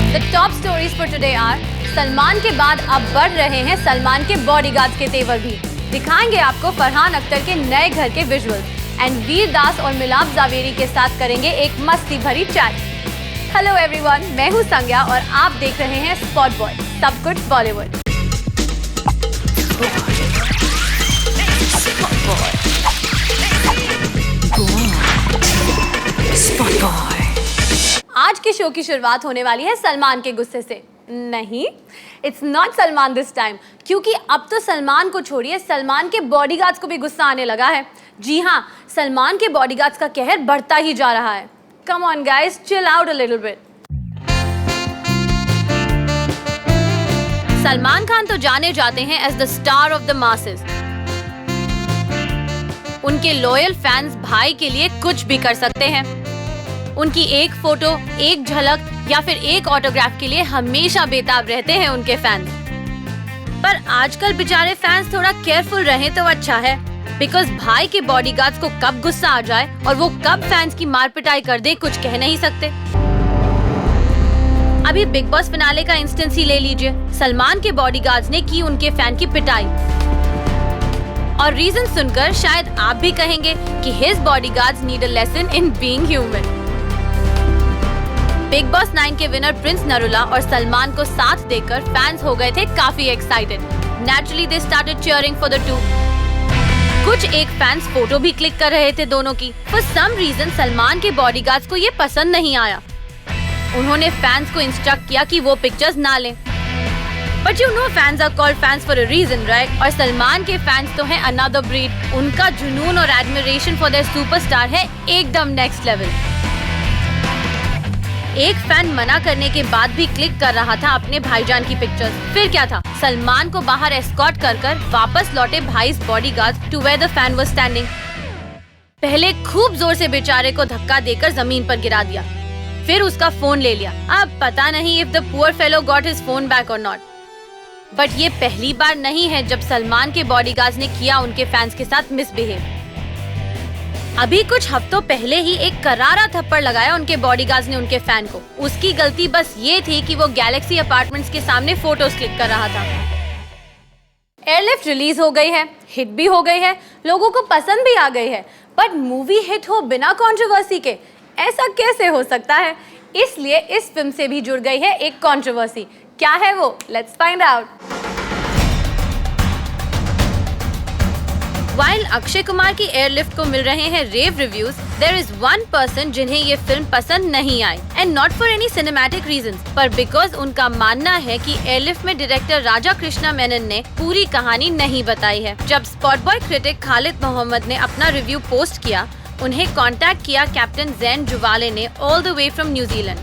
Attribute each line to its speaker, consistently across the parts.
Speaker 1: The top stories for today are: Salman के बाद अब बढ़ रहे हैं सलमान के बॉडीगार्ड्स के तेवर भी। दिखाएंगे आपको फरहान अख्तर के नए घर के विजुअल्स एंड वीर दास और मिलाप जावेरी के साथ करेंगे एक मस्ती भरी चैट। हेलो एवरीवन, मैं हूँ संज्ञा और आप देख रहे हैं स्पॉट बॉय, सब कुछ बॉलीवुड। आज के शो की शुरुआत होने वाली है सलमान के गुस्से से। नहीं, it's not Salman this time, क्योंकि अब तो सलमान को छोड़िए, सलमान के बॉडीगार्ड्स को भी गुस्सा आने लगा है। जी हाँ, सलमान के बॉडीगार्ड्स का कहर बढ़ता ही जा रहा है। Come on guys, chill out a little bit. Salman Khan तो जाने जाते हैं as the star of the masses. उनके लॉयल फैंस भाई के लिए कुछ भी कर सकते हैं। उनकी एक फोटो, एक झलक या फिर एक ऑटोग्राफ के लिए हमेशा बेताब रहते हैं उनके फैंस। पर आजकल बेचारे फैंस थोड़ा केयरफुल रहें तो अच्छा है, बिकॉज भाई के बॉडीगार्ड्स को कब गुस्सा आ जाए और वो कब फैंस की मार पिटाई कर दे, कुछ कह नहीं सकते। अभी बिग बॉस फिनाले का इंस्टेंस ही ले लीजिए। सलमान के बॉडीगार्ड्स ने की उनके फैन की पिटाई, और रीजन सुनकर शायद आप भी कहेंगे कि his bodyguards need a lesson in being human. Big boss 9 के विनर प्रिंस नरुला और सलमान को साथ देखकर फैंस हो गए थे काफी excited. Naturally they started cheering for the two. कुछ एक फैंस फोटो भी क्लिक कर रहे थे दोनों की। फॉर सम रीजन सलमान के बॉडीगार्ड्स को ये पसंद नहीं आया। उन्होंने फैंस को इंस्ट्रक्ट किया कि वो पिक्चर्स ना लें। But you know fans are called fans for a reason, right? और सलमान के फैंस तो हैं अनदर ब्रीड। उनका जुनून और एडमिरेशन फॉर देयर सुपरस्टार है एकदम नेक्स्ट लेवल। एक फैन मना करने के बाद भी क्लिक कर रहा था अपने भाईजान की पिक्चर्स। फिर क्या था, सलमान को बाहर एस्कॉर्ट कर वापस लौटे भाई's bodyguards to where the fan was standing. पहले खूब जोर से बेचारे को धक्का देकर जमीन पर गिरा दिया, फिर उसका फोन ले लिया। अब पता नहीं if the poor fellow got his phone back और नॉट। बट ये पहली बार नहीं है जब सलमान के बॉडीगार्ड्स ने किया उनके फैंस के साथ मिसबिहेव। अभी कुछ हफ्तों पहले ही एक करारा थप्पड़ लगाया उनके बॉडीगार्ड्स ने उनके फैन को। उसकी गलती बस ये थी कि वो गैलेक्सी अपार्टमेंट्स के सामने फोटोज क्लिक कर रहा था। एयरलिफ्ट रिलीज हो गई है, हिट भी हो गई है, लोगों को पसंद भी आ गई है। बट मूवी हिट हो बिना कंट्रोवर्सी के, ऐसा कैसे हो सकता है? इसलिए इस फिल्म से भी जुड़ गई है एक कंट्रोवर्सी। क्या है वो? Let's find out. While Akshay Kumar की एयरलिफ्ट को मिल रहे हैं रेव reviews, there is one person जिन्हें ये फिल्म पसंद नहीं आई, and not for any cinematic reasons, पर because उनका मानना है कि एयरलिफ्ट में डायरेक्टर राजा कृष्णा मेनन ने पूरी कहानी नहीं बताई है। जब spot boy critic Khalid Mohammed ने अपना रिव्यू पोस्ट किया, उन्हें कांटेक्ट किया कैप्टन जैन जुवाले ने all the way from New Zealand.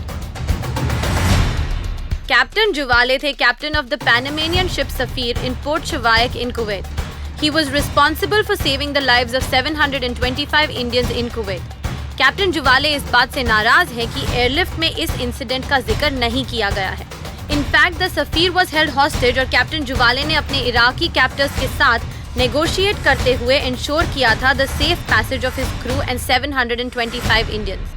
Speaker 1: Captain Juwale थे captain of the Panamanian ship सफीर in port Shuwaikh in Kuwait. He was responsible for saving the lives of 725 Indians in Kuwait. Captain Juwale इस बात से नाराज है कि एयरलिफ्ट में इस इंसिडेंट का जिक्र नहीं किया गया है। In fact, the Safir was held hostage और कैप्टन जुवाले ने अपने इराकी कैप्टर्स के साथ नेगोशिएट करते हुए इंश्योर किया था the safe passage of his crew and 725 Indians.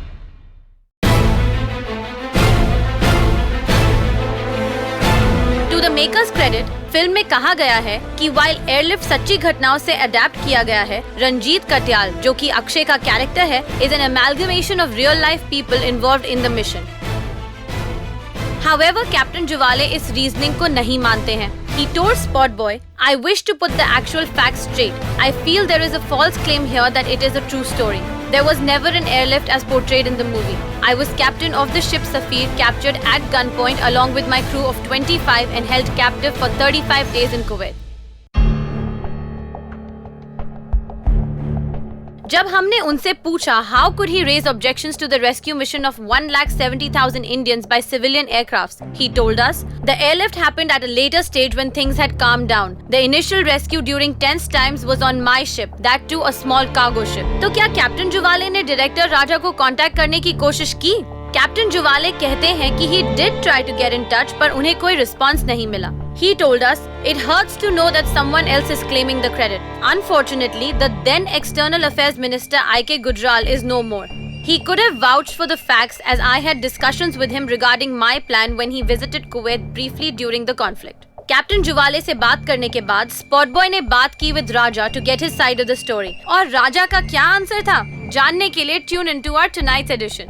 Speaker 1: To the makers credit, film में कहा गया है कि वाइल एयरलिफ्ट सच्ची घटनाओं से अडेप्ट किया गया है, रंजीत कटियाल, जो कि अक्षय का कैरेक्टर है, is an amalgamation of real life people involved in the mission. However, captain Juwale इस रीजनिंग को नहीं मानते हैं। He told Spot Boy, "I wish to put the actual facts straight. I feel there is a false claim here that it is a true story. There was never an airlift as portrayed in the movie. I was captain of the ship Safir, captured at gunpoint along with my crew of 25 and held captive for 35 days in Kuwait." जब हमने उनसे पूछा how could he raise objections to the rescue mission of 1,70,000 Indians by civilian aircrafts, he told us, "The airlift happened at a later stage when things had calmed down. The initial rescue during tense times was on my ship, that too a small cargo ship." तो क्या captain जुवाले ने director राजा को contact करने की कोशिश की? Captain जुवाले कहते हैं कि he did try to get in touch, पर उन्हें कोई रिस्पांस नहीं मिला। He told us, "It hurts to know that someone else is claiming the credit. Unfortunately, the then External Affairs Minister I.K. Gujral is no more. He could have vouched for the facts as I had discussions with him regarding my plan when he visited Kuwait briefly during the conflict. Captain Juwale से बात करने के बाद spot boy ने बात की with Raja to get his side of the story. और राजा का क्या आंसर था जानने के लिए tune into our tonight's edition.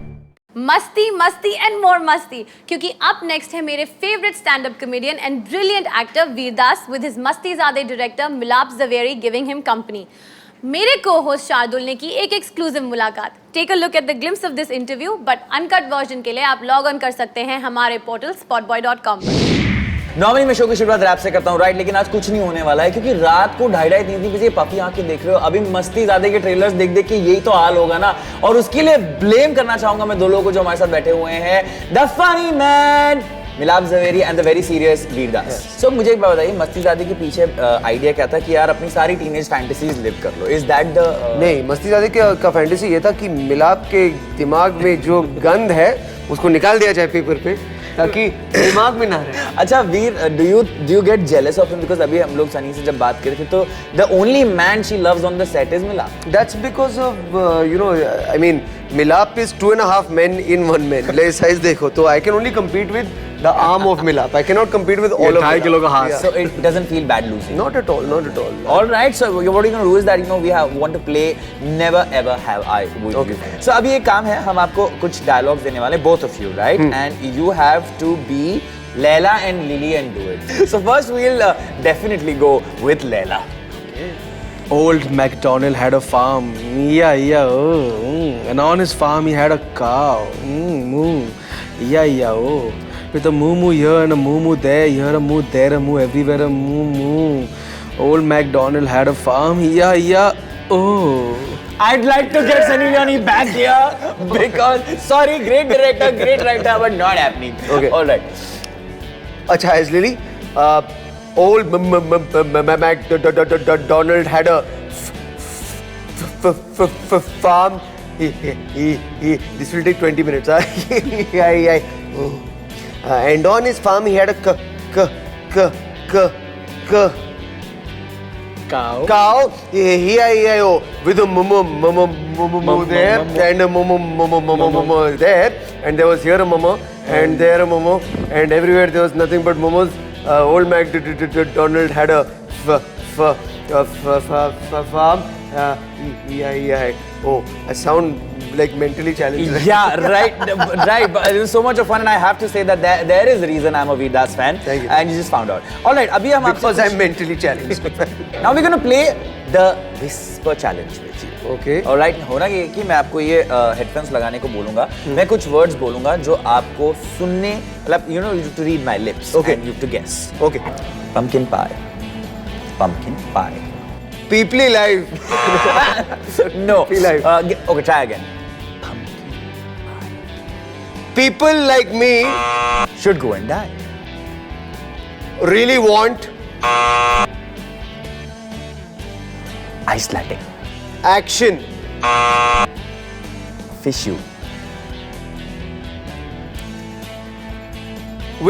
Speaker 1: मस्ती मस्ती एंड मोर मस्ती, क्योंकि अप नेक्स्ट है मेरे favourite stand up comedian and brilliant actor Vir Das with his मस्तीज़ादे director मिलाप ज़वेरी गिविंग हिम कंपनी। मेरे को-होस्ट शार्दुल ने की एक एक्सक्लूसिव मुलाकात। Take a look at the glimpse of this interview, but uncut version के लिए आप लॉग ऑन कर सकते हैं हमारे पोर्टल spotboy.com पर।
Speaker 2: नॉर्मली मैं शो की शुरुआत रैप से करता हूँ राइट, लेकिन आज कुछ नहीं होने वाला है क्योंकि रात को 2:30-3 बजे पपी आंखें देख रहे हो। अभी मस्तीज़ादे के ट्रेलर्स देख देख के यही तो हाल होगा ना, और उसके लिए ब्लेम करना चाहूंगा मैं दो लोगों को जो हमारे साथ बैठे हुए हैं, द फनी मैन मिलाप Zaveri and the very serious Vir Das. सो मुझे एक बात बताइए, मस्तीज़ादे के पीछे आइडिया क्या था कि यार अपनी सारी टीनेज फैंटेसीज लिव कर लो? इज दैट द
Speaker 3: नहीं, मस्तीज़ादे का फैंटेसी ये था कि मिलाप के दिमाग में जो गंद है उसको निकाल दिया जाए पेपर पे, ताकि दिमाग में ना रहे।
Speaker 2: अच्छा वीर, do you get jealous of him? because अभी हम लोग सनी से जब बात कर रहे थे तो the only man she loves on the set is मिलाप।
Speaker 3: That's because of I mean मिलाप is 2.5 men in 1 man। ले साइज देखो तो I can only compete with the arm of मिलाप। I cannot compete with all of
Speaker 4: 2.5 kilo का हाथ।
Speaker 2: So it doesn't feel bad losing?
Speaker 3: Not at all, not at all।
Speaker 2: All right, so what we're going to do is that we want to play never ever have I with
Speaker 3: Okay.
Speaker 2: you। So अभी एक काम है, हम आपको कुछ dialogues देने वाले, both of you, right? And you have to be Leila and Lily and do it। So first we'll definitely go with Leila।
Speaker 4: Old MacDonald had a farm. Yeah, oh. And on his farm he had a cow. Moo. Yeah, oh. With a moo here and a moo there, here a moo, there a moo, everywhere a moo. Old MacDonald had a farm. Yeah, oh.
Speaker 2: I'd like to get Sunny Leone back here because sorry, great director, great writer, but not happening।
Speaker 3: Okay.
Speaker 2: All right।
Speaker 3: अच्छा, as Lily, old MacDonald had a farm। This will take 20 minutes। And on his farm he had a cow. E-I-E-I-O with a moo there and a moo there, and there was here a moo and there a moo, and everywhere there was nothing but momos। Old MacDonald had a farm। E-I-E-I-O। I sound like mentally challenged right?
Speaker 2: Yeah, right. But it was so much of fun, and I have to say that there is a reason I'm a Veerdas fan.
Speaker 3: Thank you.
Speaker 2: And you just found out. All right, abhi hum
Speaker 3: Because I'm mentally challenged।
Speaker 2: Now we're going to play the whisper challenge with you।
Speaker 3: Okay।
Speaker 2: All right, होना ये कि मैं आपको ये headphones लगाने को बोलूँगा, मैं कुछ words बोलूँगा जो आपको सुनने, मतलब you have to read my lips।
Speaker 3: Okay।
Speaker 2: And you have to guess।
Speaker 3: Okay।
Speaker 2: Pumpkin pie। Pumpkin pie।
Speaker 3: People live।
Speaker 2: No।
Speaker 3: Be live।
Speaker 2: Okay, try again।
Speaker 3: People like me
Speaker 2: Should go and die।
Speaker 3: really want
Speaker 2: Ice latte।
Speaker 3: action।
Speaker 2: Fish you।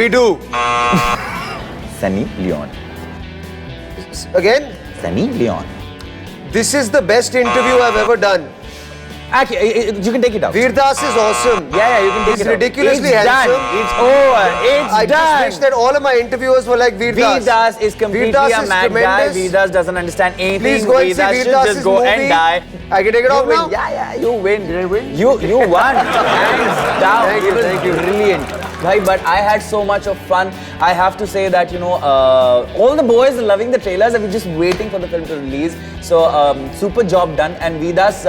Speaker 3: We do।
Speaker 2: Sunny Leone।
Speaker 3: Again,
Speaker 2: Sunny Leone।
Speaker 3: this is the best interview I've ever done।
Speaker 2: Actually, you can take it out।
Speaker 3: Veerdas is awesome।
Speaker 2: Yeah, you can take
Speaker 3: He's
Speaker 2: it out।
Speaker 3: ridiculously
Speaker 2: It's
Speaker 3: handsome।
Speaker 2: done. It's over. It's
Speaker 3: I
Speaker 2: done।
Speaker 3: just wish that all of my interviewers were like Veerdas।
Speaker 2: Veerdas is completely
Speaker 3: Veerdas
Speaker 2: a
Speaker 3: is
Speaker 2: mad guy.
Speaker 3: tremendous।
Speaker 2: Veerdas doesn't understand anything.
Speaker 3: Please go and see
Speaker 2: Veerdas should
Speaker 3: Veerdas'
Speaker 2: just go
Speaker 3: movie।
Speaker 2: and die।
Speaker 3: I can take it
Speaker 2: You
Speaker 3: off
Speaker 2: win.
Speaker 3: now?
Speaker 2: Yeah, you win. Did I win? You won. Hands down.
Speaker 3: Thank
Speaker 2: It
Speaker 3: you,
Speaker 2: was
Speaker 3: thank you।
Speaker 2: Brilliant. Bhai, but I had so much of fun. I have to say that all the boys are loving the trailers and we're just waiting for the film to release. So super job done. And Veerdas,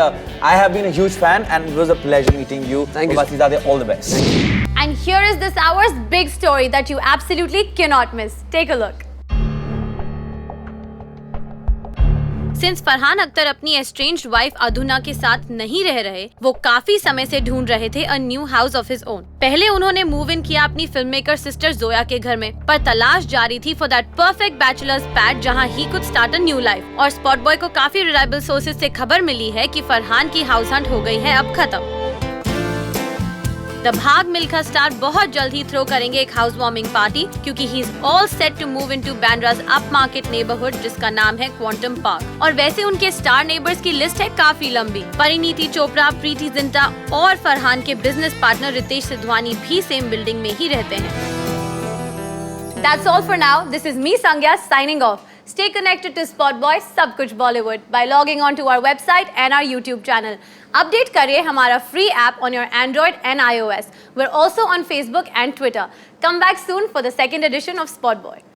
Speaker 2: I have been a huge fan and it was a pleasure meeting you।
Speaker 3: Thank you।
Speaker 2: Mastizadeh, all the best।
Speaker 1: And here is this hour's big story that you absolutely cannot miss. Take a look। Since Farhan Akhtar अपनी estranged wife अधुना के साथ नहीं रह रहे, वो काफी समय से ढूंढ रहे थे a new house of his own. पहले उन्होंने मूव इन किया अपनी फिल्म मेकर सिस्टर जोया के घर में, पर तलाश जारी थी for that perfect bachelors pad जहां he could start a new life. और स्पॉट बॉय को काफी रिलायबल सोर्सेज से खबर मिली है कि फरहान की हाउस हंट हो गई है अब खत्म। द भाग मिल्खा स्टार बहुत जल्द ही थ्रो करेंगे एक हाउस वार्मिंग पार्टी, क्योंकि he is all set to move into Bandra's up market neighbourhood, जिसका नाम है क्वांटम पार्क। और वैसे उनके स्टार नेबर्स की लिस्ट है काफी लंबी। परिणीति चोपड़ा, प्रीति जिंटा और फरहान के बिजनेस पार्टनर रितेश सिद्धवानी भी सेम बिल्डिंग में ही रहते हैं। That's all for now. This is me, Sangya, signing off. Stay connected to Spotboy सब कुछ Bollywood by logging on to our website and our YouTube channel. Update करिए हमारा free app on your Android and iOS. We're also on Facebook and Twitter. Come back soon for the second edition of Spotboy.